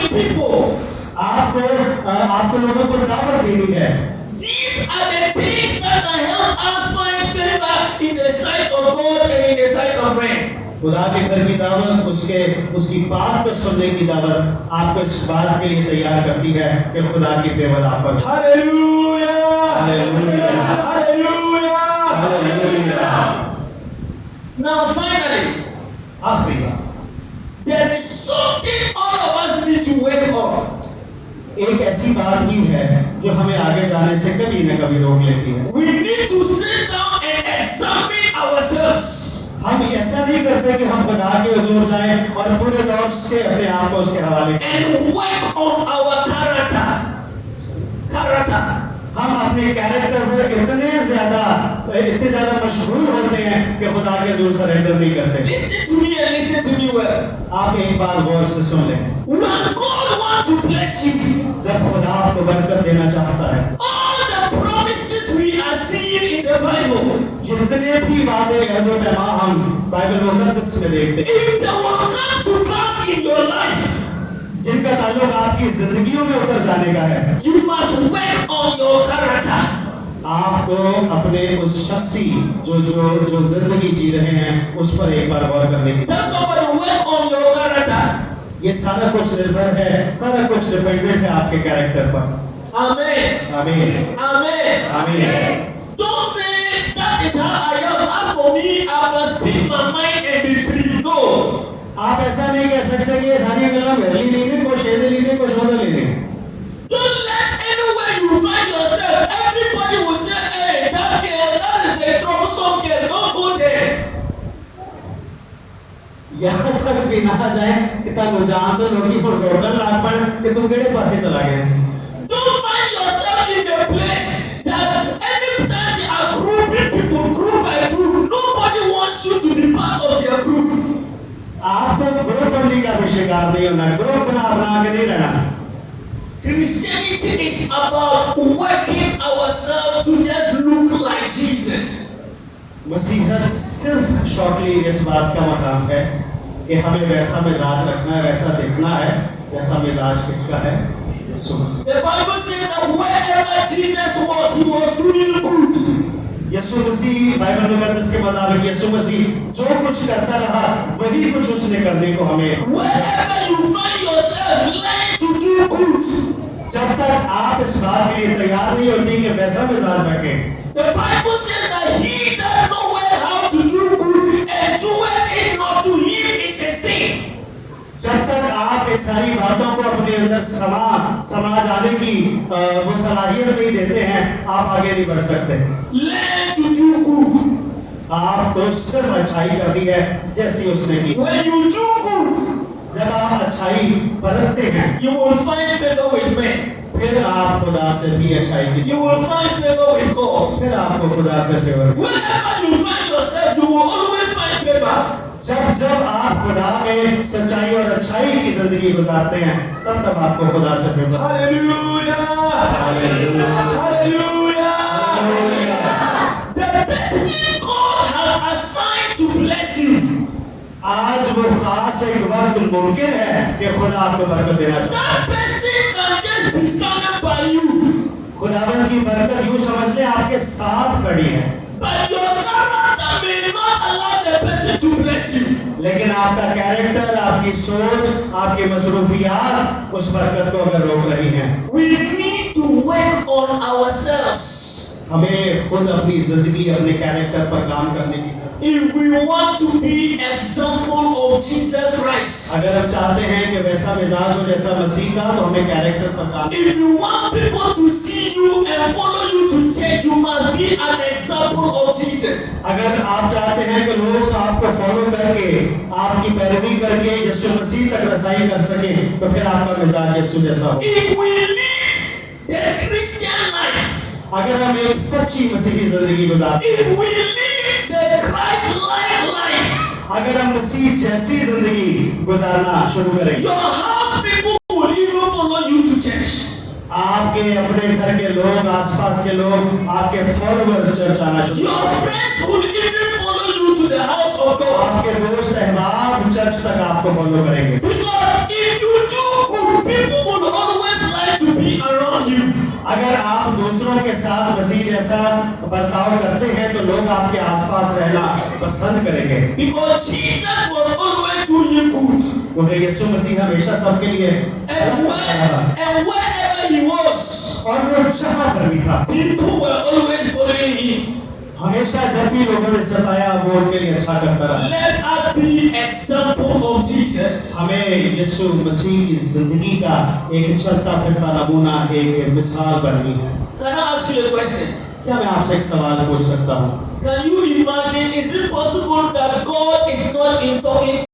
calling people. आपको लोगों को दावत देनी है। These are the things that can help us find favor in the sight of God and in the sight of men. खुदा के घर की दावत, उसकी बात को सुनने की दावत आपको इस बात के लिए तैयार करती है कि खुदा की फेवर आप पर। Hallelujah! Hallelujah! Hallelujah! Hallelujah! Now finally, आखिरी बात, there is something all of us need to work on. एक ऐसी बात भी है जो हमें आगे जाने से कभी न कभी रोक लेती है। We need to sit down and examine ourselves. हम ऐसा नहीं करते कि हम खुदा के हुजूर जाएं और पूरे दौर से अपने आप को उसके हवाले And work on our character. हम अपने कैरेक्टर पर इतने ज्यादा मशगूल होते हैं कि खुदा के हुजूर सरेंडर नहीं करते। Listen to me and listen to me well. आप एक बात गौर से सुन लें। When God wants to bless you, जब खुदा आपको बरकत देना चाहता है, all the promises we are seeing in the Bible, जितने भी वादे अहद पैमा हम बाइबल मुकद्दस में देखते हैं, if they will come to pass in your life, जिनका ताल्लुक आपकी जिंदगियों में उतर जाने का है, you must work on your character. आपको अपने उस शख्सी जो जिंदगी जी रहे हैं उस पर एक बार गौर करने की। Tell somebody, work on your character. ये सारा कुछ निर्भर है, सारा कुछ डिपेंडेंट है आपके कैरेक्टर पर। Amen. आमीन, Amen. आमीन। Don't say that is how I am. As for me, I must speak my mind and be free. No. आप ऐसा नहीं कह सकते कि ये सारी गल्ला मेरे लिए नहीं है, कुछ ऐसे नहीं है, कुछ और नहीं है। Don't let anywhere you find yourself, everybody will say, hey, that girl, that is a troublesome girl. Don't go there. यहाँ तक भी ना जाए कि तब जान तो लोग पर डॉक्टर लाग पड़ कि तुम केड़े पासे चला गए। Don't find yourself in a place that every time they are grouping people, group by group, nobody wants you to be part of their group. आप तो ग्रुप बंदी का भी शिकार नहीं होना, ग्रुप बना के नहीं रहना। Christianity is about working ourselves to just look like Jesus. मसीहत सिर्फ शॉर्टली इस बात का मकाम है कि हमें वैसा मिजाज रखना है, वैसा देखना है, वैसा मिजाज किसका है? यीशु मसीह। The Bible says that wherever Jesus was, he was doing good. यीशु मसीह बाइबल मुकद्दस के मुताबिक यीशु मसीह जो कुछ करता रहा वही कुछ उसने करने को हमें। Wherever you find yourself, learn to do good. जब तक आप इस बात के लिए तैयार नहीं होती कि वैसा मिजाज रखें। The Bible says that he that knoweth how to do good and doeth it not to him is a sin. जब तक आप इन सारी बातों को अपने अंदर समा जाने की वो सलाहियत नहीं देते हैं, आप आगे नहीं बढ़ सकते। Learn to do good. आप तो सिर्फ अच्छाई करनी है जैसी उसने की। When you do good, जब आप अच्छाई बरतते हैं, you will find favor with men. फिर आप खुदा से भी अच्छाई की। You will find favor with God. फिर आपको खुदा से favour. Wherever you find yourself, you will always find favor. जब आप खुदा में सच्चाई और अच्छाई की जिंदगी गुजारते हैं, तब आपको खुदा से favour. Hallelujah! Hallelujah, Hallelujah! Hallelujah. The blessing God has assigned to bless you. आज वो खास एक वक्त मुमकिन है कि खुदा आपको बरकत देना चाहता है। That blessing can just be standing by you. खुदावन की बरकत यूं समझ ले आपके साथ खड़ी है। But your character may not allow the blessing to bless you. लेकिन आपका कैरेक्टर, आपकी सोच, आपकी मसरूफियात उस बरकत को अगर रोक रही हैं। We need to work on ourselves. हमें खुद अपनी जिंदगी, अपने कैरेक्टर पर काम करने की। If we want to be example of Jesus Christ. अगर हम चाहते हैं कि वैसा मिजाज हो जैसा मसीह का, तो हमें कैरेक्टर पर काम। If you want people to see you and follow you to church, you must be an example of Jesus. अगर आप चाहते हैं कि लोग आपको फॉलो करके, आपकी पैरवी करके यीशु मसीह तक रसाई कर सके, तो फिर आपका मिजाज यीशु जैसा हो। If we live the Christian life, अगर हम एक सच्ची मसीही जिंदगी गुजारते हैं, if we live the Christ-like life, अगर हम मसीह जैसी जिंदगी गुजारना शुरू करें, your house people will even follow you to church. आपके अपने घर के लोग, आसपास के लोग, आपके फॉलोअर्स चर्च आना शुरू। Your friends will even follow you to the house of God. आपके दोस्त अहबाब चर्च तक आपको फॉलो करेंगे। Because if you do good, के साथ मसीह जैसा बर्ताव करते हैं तो लोग आपके आसपास रहना पसंद करेंगे, Because Jesus was always doing good. क्योंकि यीशु मसीह हमेशा सबके लिए And wherever he was, और वो जहाँ पर भी था people were always following him. हमेशा जब भी लोगों ने सताया वो उनके लिए अच्छा करता रहा। Let us be example of Jesus. हमें यीशु मसीह की जिंदगी का एक चलता फिरता नमूना, एक मिसाल बननी है। Can I ask you a question? क्या मैं आपसे एक सवाल पूछ सकता हूँ? Can you imagine, is it possible that God is not in talking